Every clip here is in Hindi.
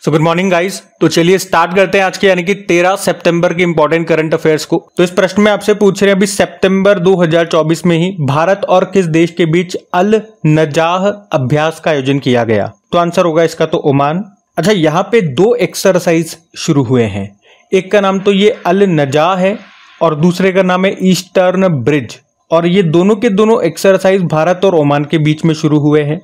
So good morning guys. तो चलिए स्टार्ट करते हैं आज के यानी कि 13 सितंबर के इंपॉर्टेंट करंट अफेयर्स को। तो इस प्रश्न में आपसे पूछ रहे हैं अभी सितंबर 2024 में ही भारत और किस देश के बीच अल नजाह अभ्यास का आयोजन किया गया। तो आंसर होगा इसका तो ओमान। अच्छा, यहाँ पे दो एक्सरसाइज शुरू हुए हैं, एक का नाम तो ये अल नजाह है और दूसरे का नाम है ईस्टर्न ब्रिज। और ये दोनों के दोनों एक्सरसाइज भारत और ओमान के बीच में शुरू हुए हैं।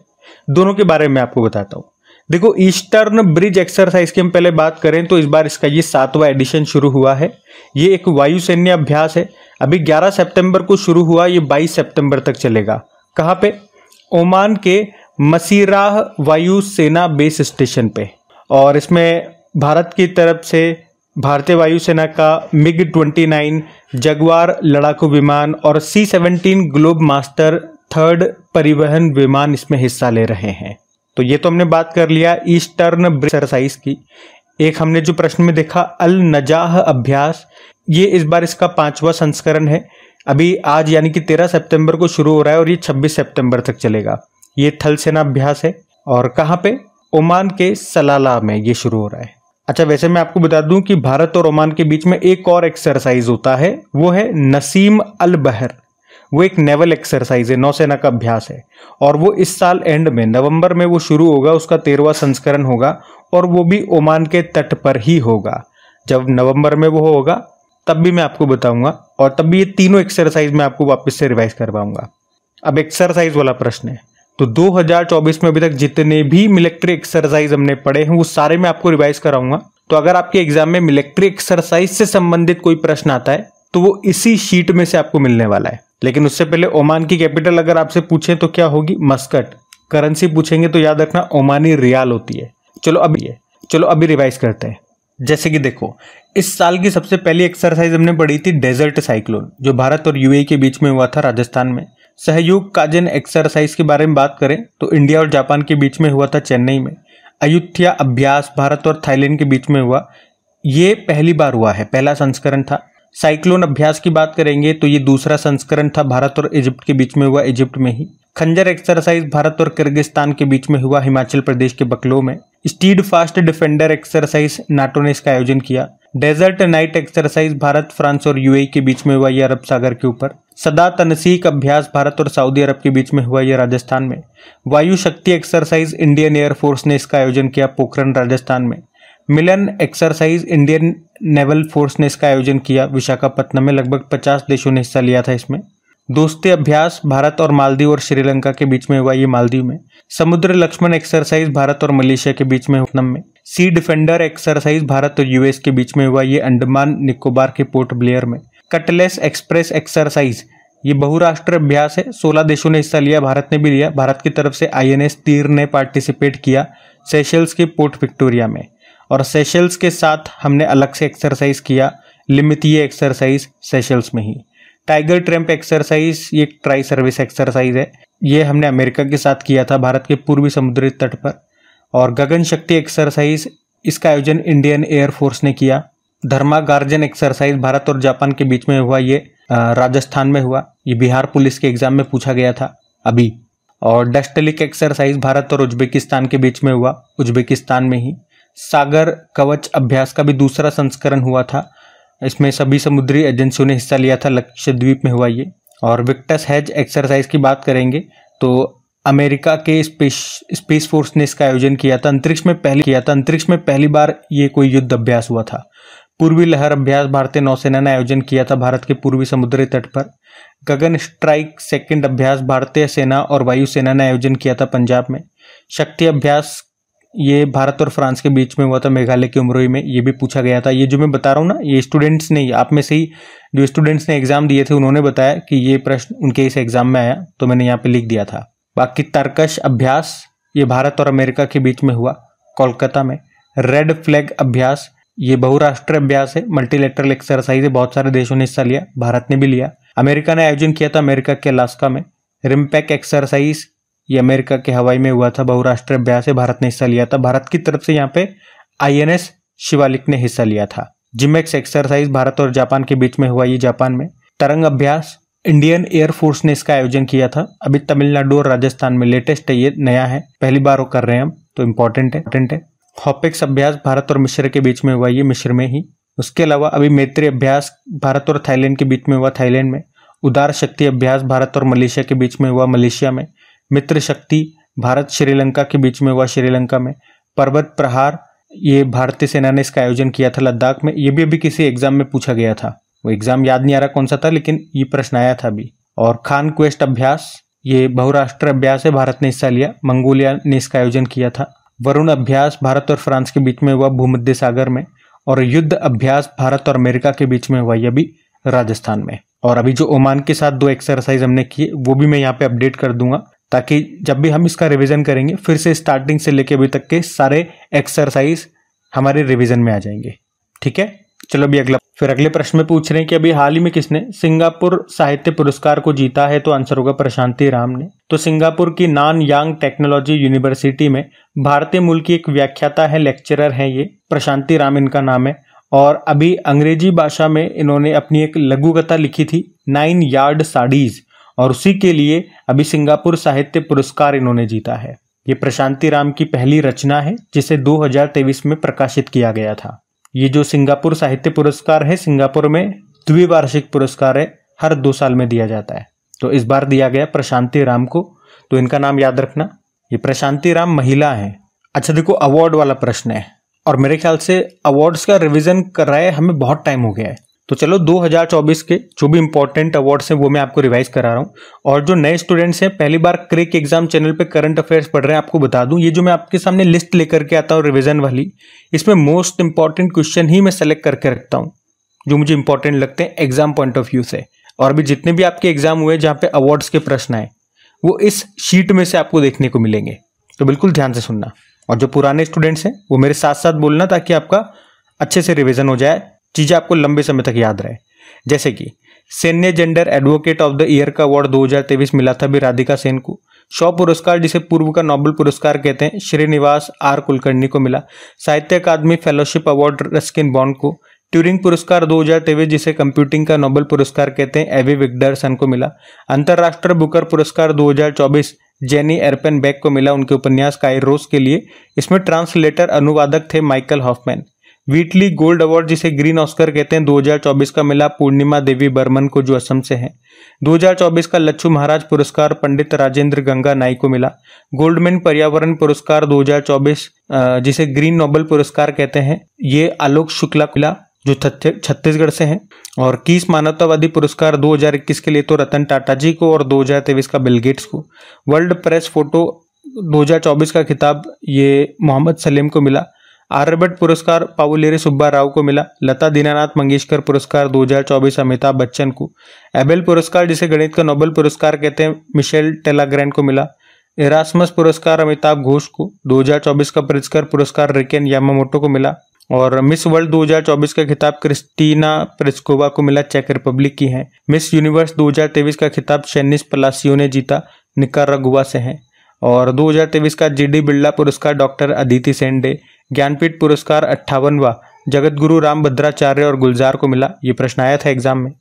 दोनों के बारे में आपको बताता हूँ। देखो, ईस्टर्न ब्रिज एक्सरसाइज की हम पहले बात करें तो इस बार इसका ये 7वां एडिशन शुरू हुआ है। ये एक वायुसैन्य अभ्यास है। अभी 11 सितंबर को शुरू हुआ, ये 22 सितंबर तक चलेगा। कहाँ पे? ओमान के मसीराह वायुसेना बेस स्टेशन पे। और इसमें भारत की तरफ से भारतीय वायुसेना का MiG-29 जगुआर लड़ाकू विमान और C-17 ग्लोब मास्टर 3rd परिवहन विमान इसमें हिस्सा ले रहे हैं। तो ये तो हमने बात कर लिया ईस्टर्न ब्रिज एक्सरसाइज की। एक हमने जो प्रश्न में देखा अल नजाह अभ्यास, ये इस बार इसका 5वां संस्करण है। अभी आज यानी कि 13 सितंबर को शुरू हो रहा है और ये 26 सितंबर तक चलेगा। ये थल सेना अभ्यास है और कहाँ पे? ओमान के सलाला में ये शुरू हो रहा है। अच्छा, वैसे मैं आपको बता दूं कि भारत और ओमान के बीच में एक और एक्सरसाइज होता है, वो है नसीम अल बहर। वो एक नेवल एक्सरसाइज है, नौसेना का अभ्यास है और वो इस साल एंड में नवंबर में वो शुरू होगा। उसका 13वां संस्करण होगा और वो भी ओमान के तट पर ही होगा। जब नवंबर में वो होगा तब भी मैं आपको बताऊंगा और तब भी ये तीनों एक्सरसाइज मैं आपको वापस से रिवाइज करवाऊंगा। अब एक्सरसाइज वाला प्रश्न है, तो 2024 में अभी तक जितने भी मिलिट्री एक्सरसाइज हमने पढ़े हैं वो सारे मैं आपको रिवाइज कराऊंगा। तो अगर आपके एग्जाम में मिलिट्री एक्सरसाइज से संबंधित कोई प्रश्न आता है तो वो इसी शीट में से आपको मिलने वाला है। लेकिन उससे पहले ओमान की कैपिटल अगर आपसे पूछे तो क्या होगी? मस्कट। करेंसी पूछेंगे तो याद रखना ओमानी रियाल होती है। चलो अभी रिवाइज करते हैं। जैसे कि देखो, इस साल की सबसे पहली एक्सरसाइज हमने पढ़ी थी डेजर्ट साइक्लोन, जो भारत और यूएई के बीच में हुआ था राजस्थान में। सहयोग काजन एक्सरसाइज के बारे में बात करें तो इंडिया और जापान के बीच में हुआ था चेन्नई में। अयुत्या अभ्यास भारत और थाईलैंड के बीच में हुआ, ये पहली बार हुआ है, पहला संस्करण था। साइक्लोन अभ्यास की बात करेंगे तो ये दूसरा संस्करण था, भारत और इजिप्ट के बीच में हुआ, इजिप्ट में ही। खंजर एक्सरसाइज भारत और किर्गिस्तान के बीच में हुआ, हिमाचल प्रदेश के बकलो में। Steadfast defender exercise NATO ने इसका आयोजन किया। Desert knight exercise Bharat, France और यूएई के बीच में हुआ, ये अरब सागर के ऊपर। सदा तनसीक अभ्यास भारत और सऊदी अरब के बीच में हुआ, ये राजस्थान में। वायु शक्ति एक्सरसाइज इंडियन एयरफोर्स ने इसका आयोजन किया, पोखरण राजस्थान में। मिलन एक्सरसाइज इंडियन नेवल फोर्स ने इसका आयोजन किया, विशाखापट्टनम में। लगभग 50 देशों ने हिस्सा लिया था इसमें। दोस्ती अभ्यास भारत और मालदीव और श्रीलंका के बीच में हुआ, ये मालदीव में। समुद्र लक्ष्मण एक्सरसाइज भारत और मलेशिया के बीच में वियतनाम में। सी डिफेंडर एक्सरसाइज भारत और यूएस के बीच में हुआ, ये अंडमान निकोबार के पोर्ट ब्लेयर में। कटलेस एक्सप्रेस एक्सरसाइज ये बहुराष्ट्र अभ्यास है, 16 देशों ने हिस्सा लिया, भारत ने भी लिया। भारत की तरफ से INS तीर ने पार्टिसिपेट किया सेशल्स के पोर्ट विक्टोरिया में। और सेशल्स के साथ हमने अलग से एक्सरसाइज किया, लिमितीय एक्सरसाइज सेशल्स में ही। टाइगर ट्रैम्प एक्सरसाइज ये ट्राई सर्विस एक्सरसाइज है, ये हमने अमेरिका के साथ किया था, भारत के पूर्वी समुद्री तट पर। और गगन शक्ति एक्सरसाइज, इसका आयोजन इंडियन एयरफोर्स ने किया। धर्मा गार्जन एक्सरसाइज भारत और जापान के बीच में हुआ, ये राजस्थान में हुआ, ये बिहार पुलिस के एग्जाम में पूछा गया था अभी। और डस्टलिक एक्सरसाइज भारत और उज्बेकिस्तान के बीच में हुआ, उज्बेकिस्तान में ही। सागर कवच अभ्यास का भी दूसरा संस्करण हुआ था, इसमें सभी समुद्री एजेंसियों ने हिस्सा लिया था, लक्षद्वीप में हुआ ये। और विक्टस हेज एक्सरसाइज की बात करेंगे तो अमेरिका के स्पेस फोर्स ने इसका आयोजन किया था, अंतरिक्ष में पहली बार ये कोई युद्ध अभ्यास हुआ था। पूर्वी लहर अभ्यास भारतीय नौसेना ने आयोजन किया था, भारत के पूर्वी समुद्री तट पर। गगन स्ट्राइक सेकंड अभ्यास भारतीय सेना और वायुसेना ने आयोजन किया था, पंजाब में। शक्ति अभ्यास ये भारत और फ्रांस के बीच में हुआ था, मेघालय के उमरोई में, ये भी पूछा गया था। ये जो मैं बता रहा हूँ ना, ये स्टूडेंट्स ने, आप में से ही जो स्टूडेंट्स ने एग्जाम दिए थे उन्होंने बताया कि ये प्रश्न उनके इस एग्जाम में आया, तो मैंने यहाँ पे लिख दिया था। बाकी तर्कश अभ्यास ये भारत और अमेरिका के बीच में हुआ, कोलकाता में। रेड फ्लैग अभ्यास ये बहुराष्ट्र अभ्यास है, मल्टीलेटरल एक्सरसाइज है, बहुत सारे देशों ने हिस्सा लिया, भारत ने भी लिया। अमेरिका ने आयोजन किया था, अमेरिका के अलास्का में। रिम्पैक एक्सरसाइज ये अमेरिका के हवाई में हुआ था, बहुराष्ट्र अभ्यास है, भारत ने हिस्सा लिया था। भारत की तरफ से यहाँ पे INS शिवालिक ने हिस्सा लिया था। जिमेक्स एक्सरसाइज भारत और जापान के बीच में हुआ, ये जापान में। तरंग अभ्यास इंडियन एयरफोर्स ने इसका आयोजन किया था, अभी तमिलनाडु और राजस्थान में। लेटेस्ट है, ये नया है, पहली बार वो कर रहे हैं हम, तो इम्पोर्टेंट है। हॉपिक्स अभ्यास भारत और मिस्र के बीच में हुआ, ये मिस्र में ही। उसके अलावा अभी मैत्री अभ्यास भारत और थाईलैंड के बीच में हुआ, थाईलैंड में। उदार शक्ति अभ्यास भारत और मलेशिया के बीच में हुआ, मलेशिया में। मित्र शक्ति भारत श्रीलंका के बीच में हुआ, श्रीलंका में। पर्वत प्रहार ये भारतीय सेना ने इसका आयोजन किया था लद्दाख में। ये भी अभी किसी एग्जाम में पूछा गया था, वो एग्जाम याद नहीं आ रहा कौन सा था, लेकिन ये प्रश्न आया था अभी। और खान क्वेस्ट अभ्यास ये बहुराष्ट्र अभ्यास है, भारत ने हिस्सा लिया, मंगोलिया ने इसका आयोजन किया था। वरुण अभ्यास भारत और फ्रांस के बीच में हुआ, भूमध्य सागर में। और युद्ध अभ्यास भारत और अमेरिका के बीच में हुआ, यह भी राजस्थान में। और अभी जो ओमान के साथ 2 एक्सरसाइज हमने किए वो भी मैं यहाँ पे अपडेट कर दूंगा, ताकि जब भी हम इसका रिवीजन करेंगे फिर से स्टार्टिंग से लेके अभी तक के सारे एक्सरसाइज हमारे रिवीजन में आ जाएंगे। ठीक है, चलो अभी अगले प्रश्न में पूछ रहे हैं कि अभी हाल ही में किसने सिंगापुर साहित्य पुरस्कार को जीता है, तो आंसर होगा प्रशांति राम ने। तो सिंगापुर की नान यांग टेक्नोलॉजी यूनिवर्सिटी में भारतीय मूल की एक व्याख्याता है, लेक्चरर है, ये प्रशांति राम इनका नाम है। और अभी अंग्रेजी भाषा में इन्होंने अपनी एक लघु कथा लिखी थी 9 यार्ड साड़ीज, और उसी के लिए अभी सिंगापुर साहित्य पुरस्कार इन्होंने जीता है। ये प्रशांति राम की पहली रचना है जिसे 2023 में प्रकाशित किया गया था। ये जो सिंगापुर साहित्य पुरस्कार है, सिंगापुर में द्विवार्षिक पुरस्कार है, हर 2 साल में दिया जाता है। तो इस बार दिया गया प्रशांति राम को, तो इनका नाम याद रखना। ये प्रशांति राम महिला है। अच्छा देखो, अवार्ड वाला प्रश्न है, और मेरे ख्याल से अवार्ड्स का रिवीजन कर रहा है हमें बहुत टाइम हो गया है। तो चलो 2024 के जो भी इंपॉर्टेंट अवार्ड्स हैं वो मैं आपको रिवाइज करा रहा हूँ। और जो नए स्टूडेंट्स हैं, पहली बार क्रिक एग्जाम चैनल पे करंट अफेयर्स पढ़ रहे हैं, आपको बता दूं, ये जो मैं आपके सामने लिस्ट लेकर के आता हूँ रिवीजन वाली, इसमें मोस्ट इंपॉर्टेंट क्वेश्चन ही मैं सेलेक्ट करके रखता हूँ जो मुझे इंपॉर्टेंट लगते हैं एग्जाम पॉइंट ऑफ व्यू से। और अभी जितने भी आपके एग्जाम हुए जहाँ पे अवार्ड्स के प्रश्न आए, वो इस शीट में से आपको देखने को मिलेंगे, तो बिल्कुल ध्यान से सुनना। और जो पुराने स्टूडेंट्स हैं वो मेरे साथ साथ बोलना, ताकि आपका अच्छे से रिवीजन हो जाए, चीजें आपको लंबे समय तक याद रहे। जैसे कि सैन्य gender advocate of the year का अवार्ड 2023 मिला था भी राधिका सेन को। शॉ पुरस्कार जिसे पूर्व का नोबेल पुरस्कार कहते हैं, श्रीनिवास आर कुलकर्णी को मिला। साहित्य अकादमी फेलोशिप अवार्ड रस्किन बॉन्ड को। ट्यूरिंग पुरस्कार 2023 जिसे कंप्यूटिंग का नोबेल पुरस्कार कहते हैं, एवी विक्टरसन को मिला। अंतर्राष्ट्रीय बुकर पुरस्कार 2024 जेनी एर्पेनबेक को मिला उनके उपन्यास काइरोस के लिए। इसमें ट्रांसलेटर अनुवादक थे माइकल हॉफमैन। व्हीटली गोल्ड अवार्ड जिसे ग्रीन ऑस्कर कहते हैं 2024 का मिला पूर्णिमा देवी बर्मन को, जो असम से हैं। 2024 का लच्छू महाराज पुरस्कार पंडित राजेंद्र गंगा नाई को मिला। गोल्डमैन पर्यावरण पुरस्कार 2024 जिसे ग्रीन नोबेल पुरस्कार कहते हैं, ये आलोक शुक्ला को मिला जो छत्तीसगढ़ से हैं। और कीस मानवतावादी पुरस्कार 2021 के लिए तो रतन टाटा जी को, और 2023 का बिल गेट्स को। वर्ल्ड प्रेस फोटो 2024 का खिताब ये मोहम्मद सलीम को मिला। आर्यभट्ट पुरस्कार पावुलेरी सुब्बा राव को मिला। लता दीनानाथ मंगेशकर पुरस्कार 2024 अमिताभ बच्चन को। एबेल पुरस्कार जिसे गणित का नोबेल पुरस्कार कहते हैं, मिशेल टेलाग्रैंड को मिला। एरास्मस पुरस्कार अमिताभ घोष को। 2024 का प्रित्जकर पुरस्कार रिकेन यामामोटो को मिला। और मिस वर्ल्ड 2024 का खिताब क्रिस्टीना प्रिस्कोवा को मिला, चेक रिपब्लिक की हैं। मिस यूनिवर्स 2023 का खिताब शेनिस पलासियो ने जीता, निकारागुआ से हैं। और 2023 का जीडी बिरला पुरस्कार डॉक्टर अदिति सेंडे। ज्ञानपीठ पुरस्कार 58वां जगतगुरु राम भद्राचार्य और गुलजार को मिला, ये प्रश्न आया था एग्जाम में।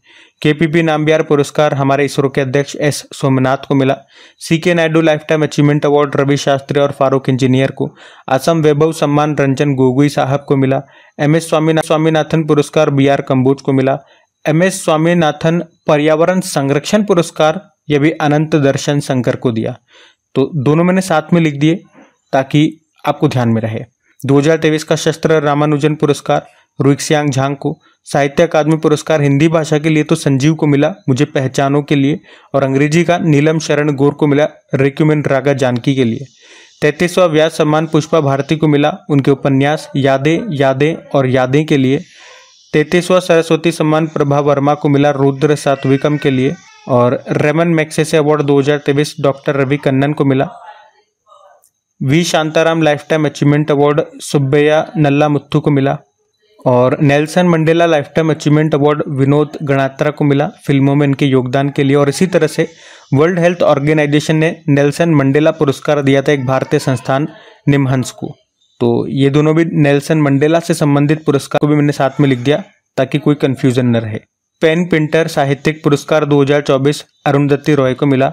केपीपी नाम्बियार पुरस्कार हमारे इसरो के अध्यक्ष एस सोमनाथ को मिला। CK Naidu lifetime achievement award Ravi Shastri और फारूक इंजीनियर को। असम वैभव सम्मान रंजन गोगोई साहब को मिला। एमएस स्वामीनाथन पुरस्कार बीआर कंबोज को मिला। एमएस स्वामीनाथन पर्यावरण संरक्षण पुरस्कार यह भी अनंत दर्शन शंकर को दिया। तो दोनों मैंने साथ में लिख दिए ताकि आपको ध्यान में रहे। 2023 का शस्त्र रामानुजन पुरस्कार रुइक्सियांग झांग को। साहित्य अकादमी पुरस्कार हिंदी भाषा के लिए तो संजीव को मिला, मुझे पहचानों के लिए। और अंग्रेजी का नीलम शरण गौर को मिला, रिक्यूमेन रागा जानकी के लिए। 33वां व्यास सम्मान पुष्पा भारती को मिला, उनके उपन्यास यादें और यादें के लिए। 33वां सरस्वती सम्मान प्रभा वर्मा को मिला, रुद्र सात्विकम के लिए। और Ramon Magsaysay award 2023 doctor Ravi Kannan को मिला। V Shantaram lifetime achievement award Subbaiah Nalla Muthu को मिला। और Nelson Mandela lifetime achievement award Vinod Ganatra को मिला, फिल्मों में इनके योगदान के लिए। और इसी तरह से वर्ल्ड हेल्थ ऑर्गेनाइजेशन ने नेल्सन मंडेला पुरस्कार दिया था एक भारतीय संस्थान निमहंस को। तो ये दोनों भी नेल्सन मंडेला से संबंधित पुरस्कार को भी मैंने साथ में लिख दिया ताकि कोई कंफ्यूजन न रहे। पेन पिंटर साहित्यिक पुरस्कार 2024 अरुंधति रॉय को मिला।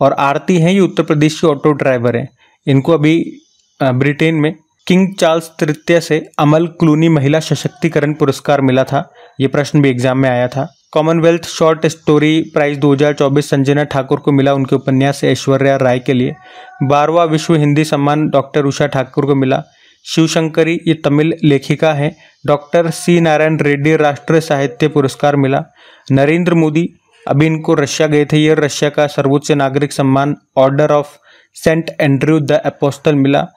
और आरती हैं, ये उत्तर प्रदेश की ऑटो ड्राइवर हैं, इनको अभी ब्रिटेन में किंग चार्ल्स तृतीय से अमल क्लूनी महिला सशक्तिकरण पुरस्कार मिला था। ये प्रश्न भी एग्जाम में आया था। Commonwealth short story prize 2024 Sanjana Thakur को मिला उनके उपन्यास ऐश्वर्या राय के लिए। 12वां विश्व हिंदी सम्मान डॉक्टर उषा ठाकुर को मिला। शिवशंकरी ये तमिल लेखिका हैं। डॉक्टर सी नारायण रेड्डी राष्ट्रीय साहित्य पुरस्कार मिला। नरेंद्र मोदी अभी इनको रशिया गए थे, ये रशिया का सर्वोच्च नागरिक सम्मान Order of Saint Andrew the Apostle मिला।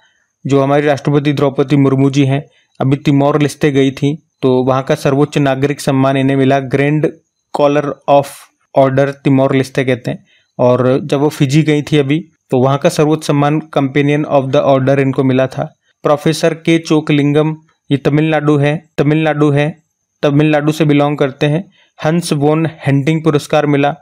जो हमारी राष्ट्रपति द्रौपदी मुर्मू जी हैं अभी तिमोर लेस्टे गई थी, तो वहाँ का सर्वोच्च नागरिक सम्मान इन्हें मिला, Grand Collar of Order Timor Leste कहते हैं। और जब वो फिजी गई थी अभी, तो वहाँ का सर्वोच्च सम्मान कंपेनियन ऑफ द ऑर्डर इनको मिला था। प्रोफेसर के चोकलिंगम ये तमिलनाडु से बिलोंग करते हैं। हंस वोन हेंटिंग पुरस्कार मिला।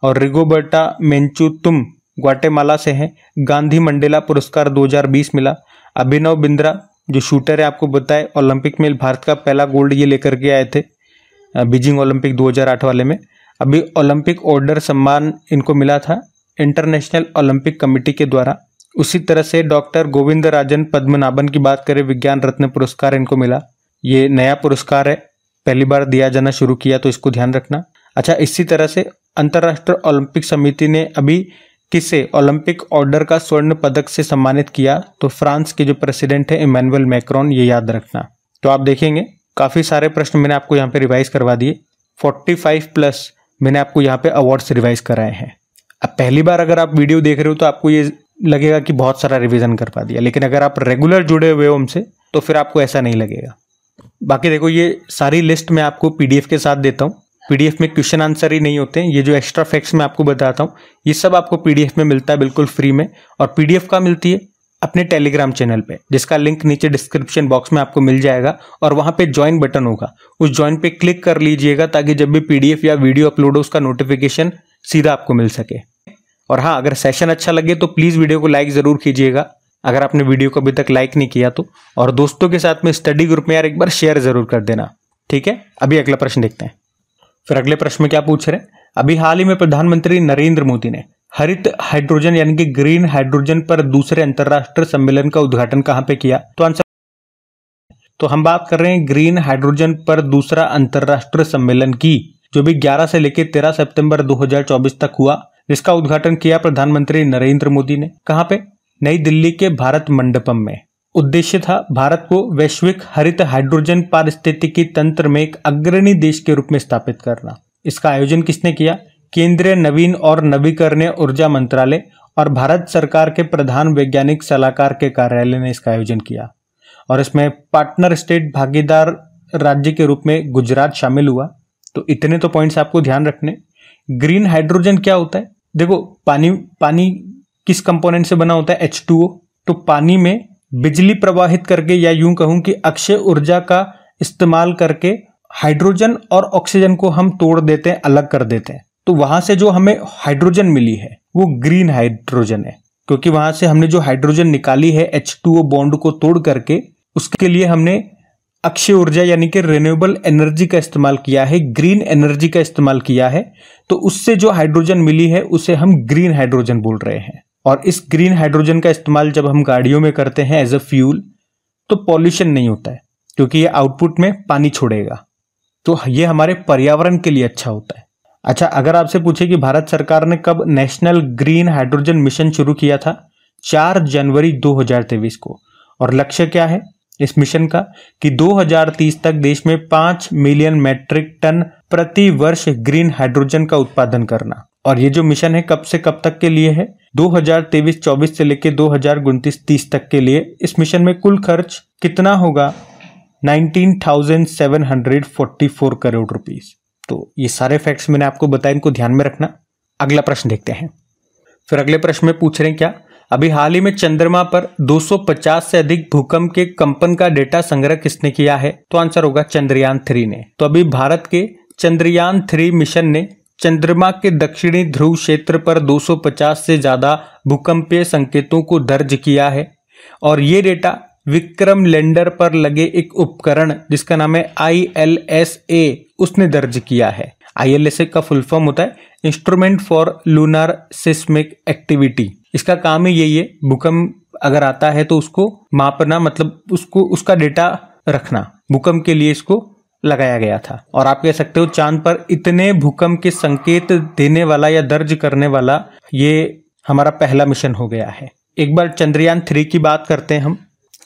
और रिगोबर्टा मेंचुतुम ग्वाटेमाला से हैं। गांधी मंडेला पुरस्कार 2020 मिला। अभिनव बिंद्रा जो शूटर है, आपको बताए ओलंपिक में भारत का पहला गोल्ड ये लेकर के आए थे बीजिंग ओलंपिक 2008 वाले में। अभी ओलंपिक ऑर्डर सम्मान इनको मिला था इंटरनेशनल ओलंपिक कमेटी के द्वारा। उसी तरह से डॉक्टर गोविंद राजन पद्मनाभन की बात करें, विज्ञान रत्न पुरस्कार इनको मिला। ये नया पुरस्कार है, पहली बार दिया जाना शुरू किया, तो इसको ध्यान रखना। अच्छा, इसी तरह से अंतर्राष्ट्रीय ओलंपिक समिति ने अभी किसे ओलंपिक ऑर्डर का स्वर्ण पदक से सम्मानित किया, तो फ्रांस के जो प्रेसिडेंट है इमैनुअल मैक्रोन, ये याद रखना। तो आप देखेंगे काफ़ी सारे प्रश्न मैंने आपको यहाँ पे रिवाइज करवा दिए। 45+ मैंने आपको यहाँ पे अवार्ड्स रिवाइज कराए हैं। अब पहली बार अगर आप वीडियो देख रहे हो तो आपको ये लगेगा कि बहुत सारा रिवीजन करवा दिया, लेकिन अगर आप रेगुलर जुड़े हुए हो हमसे तो फिर आपको ऐसा नहीं लगेगा। बाकी देखो, ये सारी लिस्ट मैं आपको PDF के साथ देता हूँ। PDF में क्वेश्चन आंसर ही नहीं होते हैं, ये जो एक्स्ट्रा फैक्ट्स मैं आपको बताता हूँ ये सब आपको PDF में मिलता है बिल्कुल फ्री में। और PDF का मिलती है अपने टेलीग्राम चैनल पे, जिसका लिंक नीचे डिस्क्रिप्शन बॉक्स में आपको मिल जाएगा। और वहाँ पे ज्वाइन बटन होगा, उस ज्वाइन पे क्लिक कर लीजिएगा ताकि जब भी PDF या वीडियो अपलोड हो उसका नोटिफिकेशन सीधा आपको मिल सके। और हाँ, अगर सेशन अच्छा लगे तो प्लीज़ वीडियो को लाइक ज़रूर कीजिएगा, अगर आपने वीडियो को अभी तक लाइक नहीं किया तो। और दोस्तों के साथ में स्टडी ग्रुप में यार एक बार शेयर ज़रूर कर देना, ठीक है। अभी अगला प्रश्न देखते हैं। फिर अगले प्रश्न में क्या पूछ रहे हैं, अभी हाल ही में प्रधानमंत्री नरेंद्र मोदी ने हरित हाइड्रोजन यानी कि ग्रीन हाइड्रोजन पर दूसरे अंतरराष्ट्रीय सम्मेलन का उद्घाटन कहां पे किया, तो आंसर। तो हम बात कर रहे हैं ग्रीन हाइड्रोजन पर दूसरा अंतरराष्ट्रीय सम्मेलन की, जो भी 11 से लेकर 13 सितंबर 2024 तक हुआ, जिसका उद्घाटन किया प्रधानमंत्री नरेंद्र मोदी ने। कहां पे, नई दिल्ली के भारत मंडपम में। उद्देश्य था भारत को वैश्विक हरित हाइड्रोजन पारिस्थितिकी तंत्र में एक अग्रणी देश के रूप में स्थापित करना। इसका आयोजन किसने किया, केंद्रीय नवीन और नवीकरणीय ऊर्जा मंत्रालय और भारत सरकार के प्रधान वैज्ञानिक सलाहकार के कार्यालय ने इसका आयोजन किया। और इसमें पार्टनर स्टेट भागीदार राज्य के रूप में गुजरात शामिल हुआ। तो इतने तो पॉइंट्स आपको ध्यान रखने। ग्रीन हाइड्रोजन क्या होता है, देखो पानी किस कंपोनेंट से बना होता है, H2O। तो पानी में बिजली प्रवाहित करके, या यूं कहूं कि अक्षय ऊर्जा का इस्तेमाल करके हाइड्रोजन और ऑक्सीजन को हम तोड़ देते हैं, अलग कर देते हैं। तो वहां से जो हमें हाइड्रोजन मिली है वो ग्रीन हाइड्रोजन है, क्योंकि वहां से हमने जो हाइड्रोजन निकाली है H2O बॉन्ड को तोड़ करके, उसके लिए हमने अक्षय ऊर्जा यानी कि रिन्यूएबल एनर्जी का इस्तेमाल किया है, ग्रीन एनर्जी का इस्तेमाल किया है। तो उससे जो हाइड्रोजन मिली है उसे हम ग्रीन हाइड्रोजन बोल रहे हैं। और इस ग्रीन हाइड्रोजन का इस्तेमाल जब हम गाड़ियों में करते हैं एज अ फ्यूल, तो पॉल्यूशन नहीं होता है, क्योंकि ये आउटपुट में पानी छोड़ेगा। तो ये हमारे पर्यावरण के लिए अच्छा होता है। अच्छा, अगर आपसे पूछे कि भारत सरकार ने कब नेशनल ग्रीन हाइड्रोजन मिशन शुरू किया था, 4 जनवरी 2023 को। और लक्ष्य क्या है इस मिशन का, कि 2030 तक देश में 5 मिलियन मैट्रिक टन प्रति वर्ष ग्रीन हाइड्रोजन का उत्पादन करना। और ये जो मिशन है कब से कब तक के लिए है, 2023-24 से लेकर 2029-30 तक के लिए। इस मिशन में कुल खर्च कितना होगा, 19,744 करोड़ रुपीस। तो ये सारे फैक्ट्स मैंने आपको बताए, इनको ध्यान में रखना। अगला प्रश्न देखते हैं। फिर अगले प्रश्न में पूछ रहे हैं क्या, अभी हाल ही में चंद्रमा पर 250 से अधिक भूकंप के कंपन का डेटा संग्रह किसने किया है, तो आंसर होगा चंद्रयान 3 ने। तो अभी भारत के चंद्रयान 3 मिशन ने चंद्रमा के दक्षिणी ध्रुव क्षेत्र पर 250 से ज्यादा भूकंपीय संकेतों को दर्ज किया है। और ये डेटा विक्रम लैंडर पर लगे एक उपकरण जिसका नाम है ILSA, उसने दर्ज किया है। ILSA का फुल फॉर्म होता है instrument for lunar seismic activity. इसका काम ही यही है, भूकंप अगर आता है तो उसको मापना, मतलब उसको उसका डेटा रखना, भूकंप के लिए इसको लगाया गया था। और आप कह सकते हो चांद पर इतने भूकंप के संकेत देने वाला या दर्ज करने वाला ये हमारा पहला मिशन हो गया है। एक बार चंद्रयान 3 की बात करते हैं हम।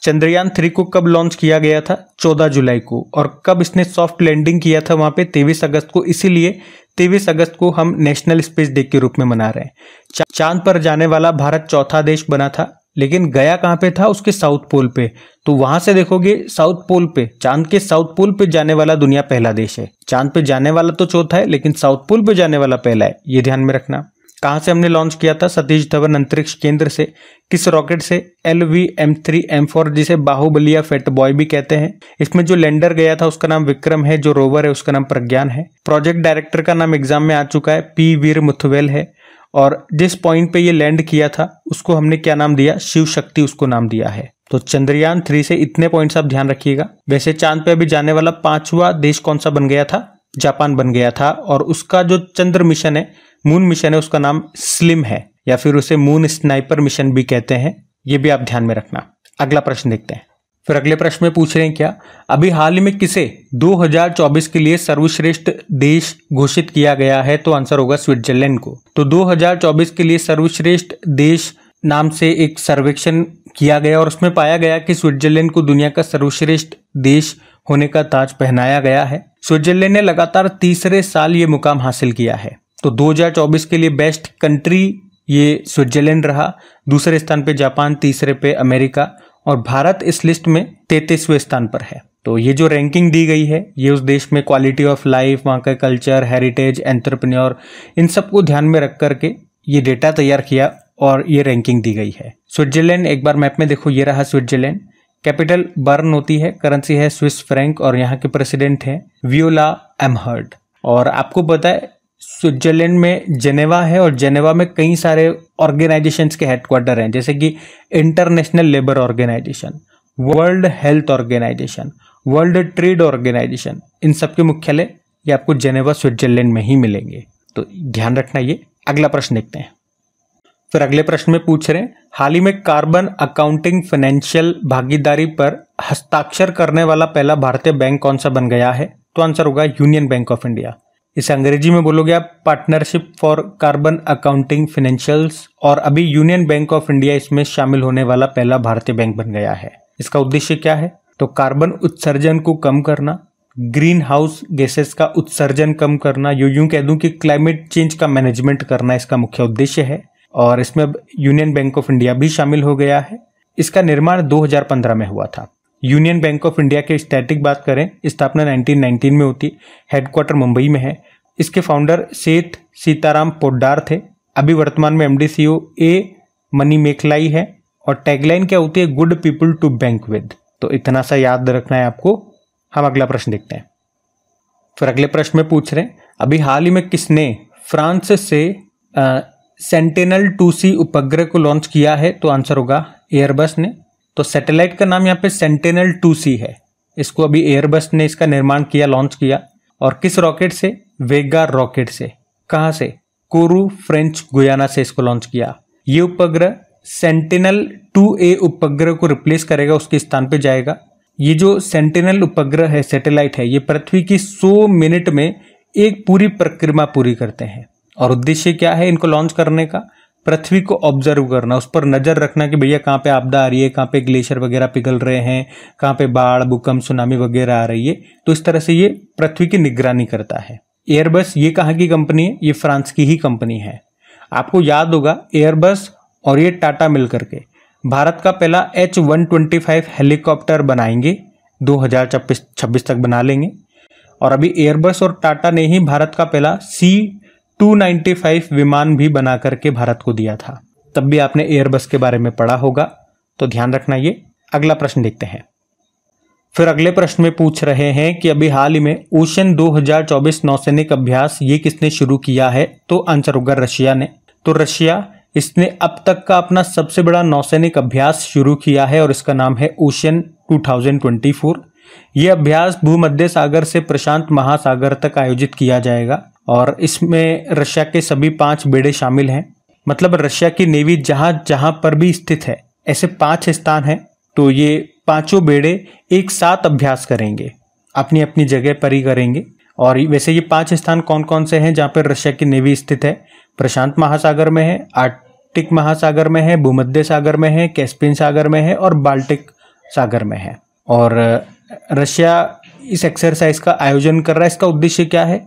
चंद्रयान 3 को कब लॉन्च किया गया था? 14 जुलाई को। और कब इसने सॉफ्ट लैंडिंग किया था वहां पे? 23 अगस्त को। इसीलिए 23 अगस्त को हम नेशनल स्पेस डे के रूप में मना रहे हैं। चांद पर जाने वाला भारत चौथा देश बना था, लेकिन गया कहां पे था? उसके साउथ पोल पे। तो वहां से देखोगे साउथ पोल पे, चांद के साउथ पोल पे जाने वाला दुनिया पहला देश है। चांद पे जाने वाला तो चौथा है, लेकिन साउथ पोल पे जाने वाला पहला है, ये ध्यान में रखना। कहां से हमने लॉन्च किया था? सतीश धवन अंतरिक्ष केंद्र से। किस रॉकेट से? LV-M3M4, जिसे बाहुबली या फेट बॉय भी कहते हैं। इसमें जो लैंडर गया था उसका नाम विक्रम है, जो रोवर है उसका नाम प्रज्ञान है। प्रोजेक्ट डायरेक्टर का नाम एग्जाम में आ चुका है, P वीर मुथुवेल है। और जिस पॉइंट पे ये लैंड किया था उसको हमने क्या नाम दिया? शिव शक्ति उसको नाम दिया है। तो चंद्रयान 3 से इतने पॉइंट्स आप ध्यान रखिएगा। वैसे चांद पे अभी जाने वाला 5वां देश कौन सा बन गया था? जापान बन गया था। और उसका जो चंद्र मिशन है, मून मिशन है, उसका नाम स्लिम है, या फिर उसे मून स्नाइपर मिशन भी कहते हैं। ये भी आप ध्यान में रखना। अगला प्रश्न देखते हैं। फिर अगले प्रश्न में पूछ रहे हैं क्या? अभी हाल ही में किसे 2024 के लिए सर्वश्रेष्ठ देश घोषित किया गया है? तो आंसर होगा स्विट्जरलैंड को। तो 2024 के लिए सर्वश्रेष्ठ देश नाम से एक सर्वेक्षण किया गया और उसमें पाया गया कि स्विट्जरलैंड को दुनिया का सर्वश्रेष्ठ देश होने का ताज पहनाया गया है। स्विट्जरलैंड ने लगातार तीसरे साल ये मुकाम हासिल किया है। तो 2024 के लिए बेस्ट कंट्री ये स्विट्जरलैंड रहा। दूसरे स्थान पे जापान, तीसरे पे अमेरिका, और भारत इस लिस्ट में 33वें स्थान पर है। तो ये जो रैंकिंग दी गई है ये उस देश में क्वालिटी ऑफ लाइफ, वहाँ का कल्चर, हेरिटेज, एंटरप्रेन्योर, इन सबको ध्यान में रख करके ये डेटा तैयार किया और ये रैंकिंग दी गई है। स्विट्जरलैंड, एक बार मैप में देखो, ये रहा स्विट्जरलैंड। कैपिटल बर्न होती है, करेंसी है स्विस फ्रैंक, और यहाँ के प्रेसिडेंट है वियोला एमहर्ट। और आपको पता है स्विट्जरलैंड में जेनेवा है, और जेनेवा में कई सारे ऑर्गेनाइजेशंस के हेडक्वार्टर हैं, जैसे कि international labour organisation, world health organisation, world trade organisation. इन सब के मुख्यालय ये आपको जेनेवा स्विट्जरलैंड में ही मिलेंगे। तो ध्यान रखना ये। अगला प्रश्न देखते हैं। फिर अगले प्रश्न में पूछ रहे हैं, हाल ही में कार्बन अकाउंटिंग फाइनेंशियल भागीदारी पर हस्ताक्षर करने वाला पहला भारतीय बैंक कौन सा बन गया है? तो आंसर होगा यूनियन बैंक ऑफ इंडिया। इसे अंग्रेजी में बोलोगे आप partnership for carbon accounting financials, और अभी यूनियन बैंक ऑफ इंडिया इसमें शामिल होने वाला पहला भारतीय बैंक बन गया है। इसका उद्देश्य क्या है? तो कार्बन उत्सर्जन को कम करना, ग्रीन हाउस गैसेस का उत्सर्जन कम करना, यूं कह दूं कि क्लाइमेट चेंज का मैनेजमेंट करना इसका मुख्य उद्देश्य है। और इसमें अब यूनियन बैंक ऑफ इंडिया भी शामिल हो गया है। इसका निर्माण 2015 में हुआ था। यूनियन बैंक ऑफ इंडिया के स्टैटिक बात करें, स्थापना 1919 में होती, हेडक्वार्टर मुंबई में है। इसके फाउंडर सेठ सीताराम पोद्दार थे। अभी वर्तमान में MD CEO A मणिमेखलाई है। और टैगलाइन क्या होती है? Good people to bank with. तो इतना सा याद रखना है आपको। हम अगला प्रश्न देखते हैं। फिर अगले प्रश्न में पूछ रहे हैं, अभी हाल ही में किसने फ्रांस से सेंटिनल 2C उपग्रह को लॉन्च किया है? तो आंसर होगा एयरबस ने। तो सैटेलाइट का नाम यहाँ पे सेंटिनल 2C है। इसको अभी एयरबस ने इसका निर्माण किया, लॉन्च किया। और किस रॉकेट से? वेगा रॉकेट से। कहाँ से? कोरू, फ्रेंच गुयाना से इसको लॉन्च किया। ये उपग्रह सेंटिनल 2A उपग्रह को रिप्लेस करेगा, उसके स्थान पे जाएगा। ये जो सेंटिनल उपग्रह है, सैटेलाइट है, ये पृथ्वी की 100 मिनट में एक पूरी परिक्रमा पूरी करते हैं। और उद्देश्य क्या है इनको लॉन्च करने का? पृथ्वी को ऑब्जर्व करना, उस पर नजर रखना कि भैया कहाँ पे आपदा आ रही है, कहाँ पे ग्लेशियर वगैरह पिघल रहे हैं, कहाँ पे बाढ़, भूकंप, सुनामी वगैरह आ रही है। तो इस तरह से ये पृथ्वी की निगरानी करता है। एयरबस ये कहाँ की कंपनी है? ये फ्रांस की ही कंपनी है। आपको याद होगा एयरबस और ये टाटा मिलकर के भारत का पहला H-125 हेलीकॉप्टर बनाएंगे, 2026 तक बना लेंगे। और अभी एयरबस और टाटा ने ही भारत का पहला C-295 विमान भी बना करके भारत को दिया था। तब भी आपने एयरबस के बारे में पढ़ा होगा, तो ध्यान रखना ये। अगला प्रश्न देखते हैं। फिर अगले प्रश्न में पूछ रहे हैं कि अभी हाल ही में ओशन 2024 नौसैनिक अभ्यास ये किसने शुरू किया है? तो आंसर होगा रशिया ने। तो रशिया, इसने अब तक का अपना सबसे बड़ा नौसैनिक अभ्यास शुरू किया है और इसका नाम है ओशन 2024। यह अभ्यास भूमध्य सागर से प्रशांत महासागर तक आयोजित किया जाएगा और इसमें रशिया के सभी 5 बेड़े शामिल हैं। मतलब रशिया की नेवी जहां जहां पर भी स्थित है ऐसे 5 स्थान हैं, तो ये पांचों बेड़े एक साथ अभ्यास करेंगे, अपनी अपनी जगह पर ही करेंगे। और वैसे ये 5 स्थान कौन कौन से हैं जहाँ पर रशिया की नेवी स्थित है? प्रशांत महासागर में है, आर्कटिक महासागर में है, भूमध्य सागर में है, कैस्पियन सागर में है और बाल्टिक सागर में है। और रशिया इस एक्सरसाइज का आयोजन कर रहा है। इसका उद्देश्य क्या है?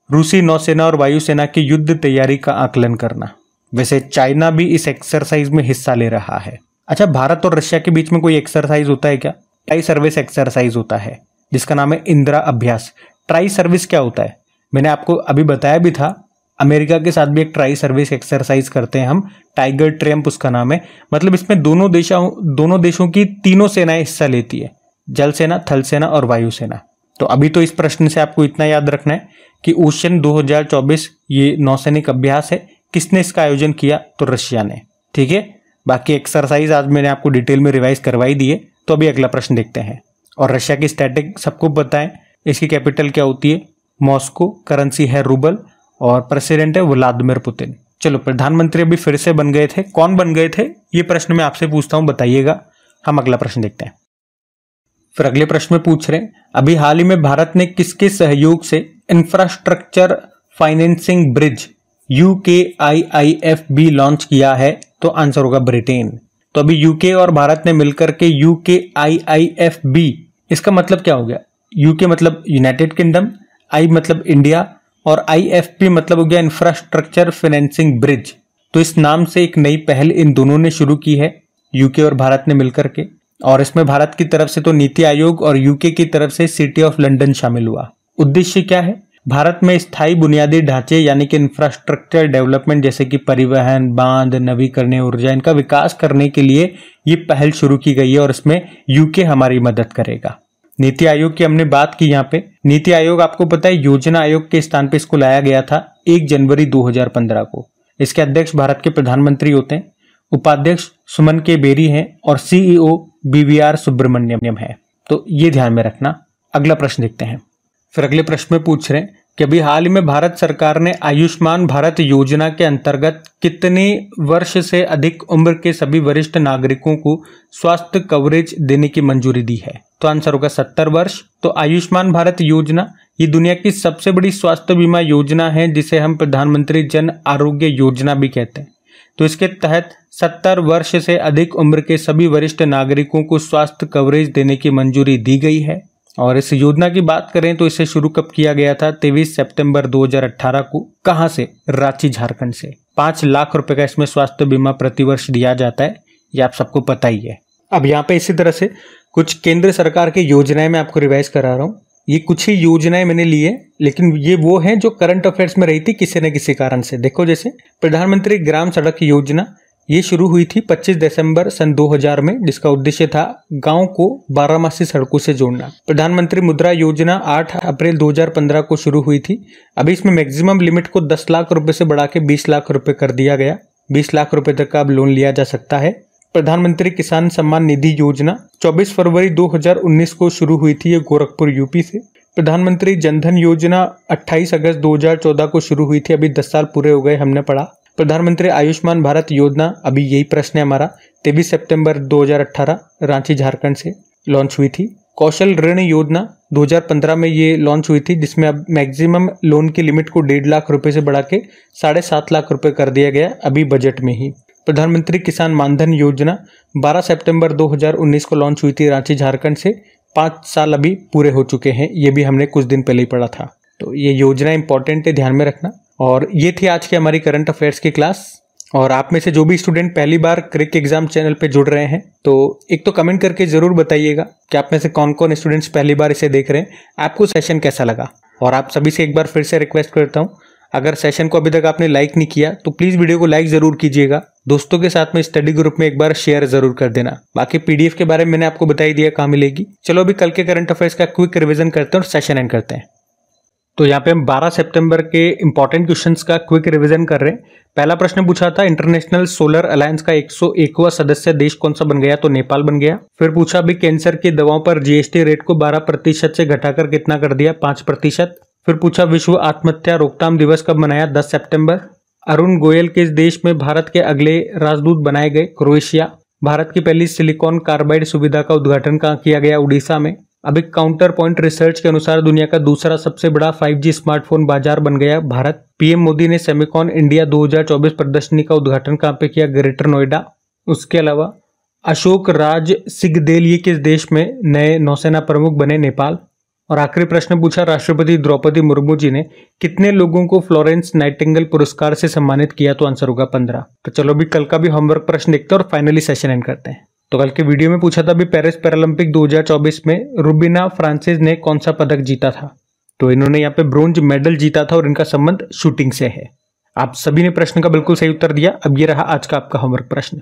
रूसी नौसेना और वायुसेना की युद्ध तैयारी का आकलन करना। वैसे चाइना भी इस एक्सरसाइज में हिस्सा ले रहा है। अच्छा, भारत और रशिया के बीच में कोई एक्सरसाइज होता है क्या? ट्राई सर्विस एक्सरसाइज होता है जिसका नाम है इंदिरा अभ्यास। ट्राई सर्विस क्या होता है? मैंने आपको अभी बताया भी था, अमेरिका के साथ भी एक ट्राई सर्विस एक्सरसाइज करते हैं हम, टाइगर ट्रियम्फ उसका नाम है। मतलब इसमें दोनों देशों की तीनों सेनाएं हिस्सा लेती है, जल सेना, थल सेना और वायुसेना। तो अभी तो इस प्रश्न से आपको इतना याद रखना है कि ओशन 2024 ये नौसैनिक अभ्यास है। किसने इसका आयोजन किया? तो रशिया ने। ठीक है, बाकी एक्सरसाइज आज मैंने आपको डिटेल में रिवाइज करवाई दी है। तो अभी अगला प्रश्न देखते हैं। और रशिया की स्टैटिक सबको पता है, इसकी कैपिटल क्या होती है? मॉस्को, करेंसी है रूबल और प्रेसिडेंट है व्लादिमीर पुतिन। चलो, प्रधानमंत्री अभी फिर से बन गए थे। कौन बन गए थे ये प्रश्न मैं आपसे पूछता हूं, बताइएगा। हम अगला प्रश्न देखते हैं। फिर अगले प्रश्न में पूछ रहे हैं, अभी हाल ही में भारत ने किसके सहयोग से infrastructure financing bridge UKIIFB launch किया है? तो आंसर होगा ब्रिटेन। तो अभी यूके और भारत ने मिलकर के UKIIFB, इसका मतलब क्या हो गया? यूके मतलब यूनाइटेड किंगडम, आई मतलब इंडिया और IFB मतलब हो गया इंफ्रास्ट्रक्चर फाइनेंसिंग ब्रिज। तो इस नाम से एक नई पहल इन दोनों ने शुरू की है, यूके और भारत ने मिलकर के। और इसमें भारत की तरफ से तो नीति आयोग और यूके की तरफ से सिटी ऑफ लंदन शामिल हुआ। उद्देश्य क्या है? भारत में स्थायी बुनियादी ढांचे यानी कि इंफ्रास्ट्रक्चर डेवलपमेंट जैसे कि परिवहन, बांध, नवीकरणीय ऊर्जा, इनका विकास करने के लिए ये पहल शुरू की गई है और इसमें यूके हमारी मदद करेगा। नीति आयोग की हमने बात की यहाँ पे। नीति आयोग आपको पता है योजना आयोग के स्थान पे इसको लाया गया था 1 जनवरी 2015 को। इसके अध्यक्ष भारत के प्रधानमंत्री होते हैं, उपाध्यक्ष सुमन के बेरी हैं और CEO BVR सुब्रमण्यम है। तो ये ध्यान में रखना। अगला प्रश्न देखते हैं। फिर अगले प्रश्न में पूछ रहे हैं कि अभी हाल ही में भारत सरकार ने आयुष्मान भारत योजना के अंतर्गत कितने वर्ष से अधिक उम्र के सभी वरिष्ठ नागरिकों को स्वास्थ्य कवरेज देने की मंजूरी दी है? तो आंसर होगा 70 वर्ष। तो आयुष्मान भारत योजना ये दुनिया की सबसे बड़ी स्वास्थ्य बीमा योजना है जिसे हम प्रधानमंत्री जन आरोग्य योजना भी कहते हैं। तो इसके तहत 70 वर्ष से अधिक उम्र के सभी वरिष्ठ नागरिकों को स्वास्थ्य कवरेज देने की मंजूरी दी गई है। और इस योजना की बात करें तो इसे शुरू कब किया गया था? 23 सितंबर 2018 को। कहां से? रांची, झारखंड से। 5 लाख रुपए का इसमें स्वास्थ्य बीमा प्रतिवर्ष दिया जाता है, ये आप सबको पता ही है। अब यहाँ पे इसी तरह से कुछ केंद्र सरकार की योजनाएं मैं आपको रिवाइज करा रहा हूँ। ये कुछ ही योजनाएं मैंने ली है, लेकिन ये वो हैं जो करंट अफेयर्स में रही थी किसी न किसी कारण से। देखो, जैसे प्रधानमंत्री ग्राम सड़क योजना, ये शुरू हुई थी 25 दिसंबर सन 2000 में, जिसका उद्देश्य था गांव को 12मासी सड़कों से जोड़ना। प्रधानमंत्री मुद्रा योजना 8 अप्रैल 2015 को शुरू हुई थी। अभी इसमें मैक्सिमम लिमिट को 10 लाख रुपए से बढ़ा के 20 लाख रुपए कर दिया गया। 20 लाख रुपए तक का अब लोन लिया जा सकता है। प्रधानमंत्री किसान सम्मान निधि योजना 24 फरवरी 2019 को शुरू हुई थी, ये गोरखपुर यूपी से। प्रधानमंत्री जनधन योजना 28 अगस्त 2014 को शुरू हुई थी, अभी 10 साल पूरे हो गए, हमने पढ़ा। प्रधानमंत्री आयुष्मान भारत योजना, अभी यही प्रश्न है हमारा, 23 सितंबर 2018 रांची, झारखंड से लॉन्च हुई थी। कौशल ऋण योजना 2015 में ये लॉन्च हुई थी, जिसमें अब मैक्सिमम लोन की लिमिट को 1.5 लाख रुपए से बढ़ा के 7.5 लाख रुपए कर दिया गया, अभी बजट में ही। प्रधानमंत्री किसान मानधन योजना 12 सितंबर 2019 को लॉन्च हुई थी रांची, झारखंड से। 5 साल अभी पूरे हो चुके हैं, ये भी हमने कुछ दिन पहले ही पढ़ा था। तो ये योजना इंपॉर्टेंट है, ध्यान में रखना। और ये थी आज की हमारी करंट अफेयर्स की क्लास। और आप में से जो भी स्टूडेंट पहली बार क्रिक एग्जाम चैनल पे जुड़ रहे हैं, तो एक तो कमेंट करके जरूर बताइएगा कि आप में से कौन कौन स्टूडेंट्स पहली बार इसे देख रहे हैं, आपको सेशन कैसा लगा। और आप सभी से एक बार फिर से रिक्वेस्ट करता हूँ, अगर सेशन को अभी तक आपने लाइक नहीं किया तो प्लीज वीडियो को लाइक जरूर कीजिएगा। दोस्तों के साथ में स्टडी ग्रुप में एक बार शेयर जरूर कर देना। बाकी PDF के बारे में मैंने आपको बता ही दिया कहाँ मिलेगी। चलो अभी कल के करंट अफेयर्स का क्विक रिवीजन करते हैं और सेशन एंड करते हैं। तो यहाँ पे हम 12 सितंबर के इंपॉर्टेंट क्वेश्चंस का क्विक रिवीजन कर रहे हैं। पहला प्रश्न पूछा था इंटरनेशनल सोलर अलायंस का 101वां सदस्य देश कौन सा बन गया? तो नेपाल बन गया। फिर पूछा अभी कैंसर की दवाओं पर GST रेट को 12% से घटाकर कितना कर दिया? 5%। फिर पूछा विश्व आत्महत्या रोकथाम दिवस कब मनाया? 10 सितंबर। अरुण गोयल किस देश में भारत के अगले राजदूत बनाए गए? क्रोएशिया। भारत की पहली सिलिकॉन कार्बाइड सुविधा का उद्घाटन कहाँ किया गया? उड़ीसा में। अब एक काउंटर पॉइंट रिसर्च के अनुसार दुनिया का दूसरा सबसे बड़ा 5G स्मार्टफोन बाजार बन गया भारत। पीएम मोदी ने सेमिकॉन इंडिया 2024 प्रदर्शनी का उद्घाटन कहाँ पे किया? ग्रेटर नोएडा। उसके अलावा अशोक राज सिंघदेल ये किस देश में नए नौसेना प्रमुख बने? नेपाल। और आखिरी प्रश्न पूछा, राष्ट्रपति द्रौपदी मुर्मू जी ने कितने लोगों को फ्लोरेंस नाइटिंगेल पुरस्कार से सम्मानित किया? तो आंसर होगा 15। तो चलो अभी कल का भी होमवर्क प्रश्न देखते हैं और फाइनली सेशन एंड करते हैं। तो कल के वीडियो में पूछा था अभी पेरिस पैरालंपिक 2024 में रुबीना फ्रांसिस ने कौन सा पदक जीता था? तो इन्होंने यहाँ पे ब्रोंज मेडल जीता था और इनका संबंध शूटिंग से है। आप सभी ने प्रश्न का बिल्कुल सही उत्तर दिया। अब ये रहा आज का आपका होमवर्क प्रश्न।